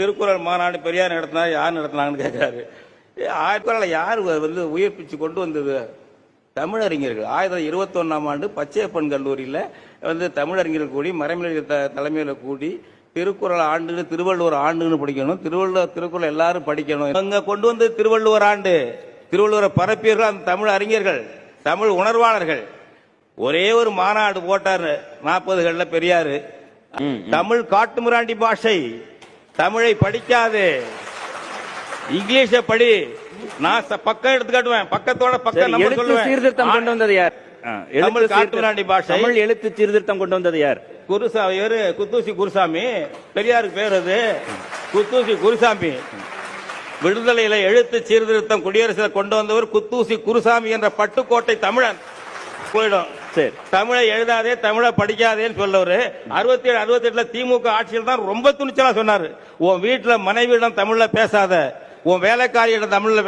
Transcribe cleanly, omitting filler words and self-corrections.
திருக்குறள் மாநாடு பெரியார் நடத்தினா யார் நடத்தினாங்கன்னு கேட்கிறாரு. 1900 யார் உயிர்ப்பிச்சு கொண்டு வந்தது? தமிழறிஞர்கள். 1921ஆம் ஆண்டு பச்சையப்பன் கல்லூரியில் தமிழறிஞர்கள் கூடி மறைமலை தலைமையில் கூடி திருக்குறள் ஆண்டு திருவள்ளுவர் ஆண்டுன்னு படிக்கணும். திருக்குறள் எல்லாரும் படிக்கணும். இவங்க கொண்டு வந்து திருவள்ளுவர் ஆண்டு. திருவள்ளுவரை பரப்பியர்கள் அந்த தமிழ் அறிஞர்கள், தமிழ் உணர்வாளர்கள். ஒரே ஒரு மாநாடு போட்டார் 40களில் பெரியாரு. தமிழ் காட்டுமிராண்டி பாஷை, தமிழை படிக்காது, இங்கிலீஷ படி. நான் பக்கம் எடுத்து காட்டுவேன், பக்கத்தோட பக்கம் சீர்திருத்தம் கொண்டு வந்தது யார்? தமிழ் காட்டுமிராண்டி பாஷை, தமிழ் எழுத்து சீர்திருத்தம் கொண்டு வந்தது யார்? குருசாமி, குத்தூசி குருசாமி. பெரியாருக்கு பேர் அது குத்தூசி குருசாமி. விடுதலையில எழுத்து சீர்திருத்தம் குடியரசில் கொண்டு வந்தவர் குத்தூசி குருசாமி என்ற பட்டுக்கோட்டை தமிழன். போயிடும். தமிழை எழுதாதே, தமிழை படிக்காதேன்னு சொல்லவர். 67, 68 திமுக ஆட்சியில் தான் ரொம்ப துணிச்சலா சொன்னாரு. உன் வீட்டுல மனைவியிடம் தமிழ்ல பேசாத, உன் வேலைக்காரியிடம் தமிழ்ல பேச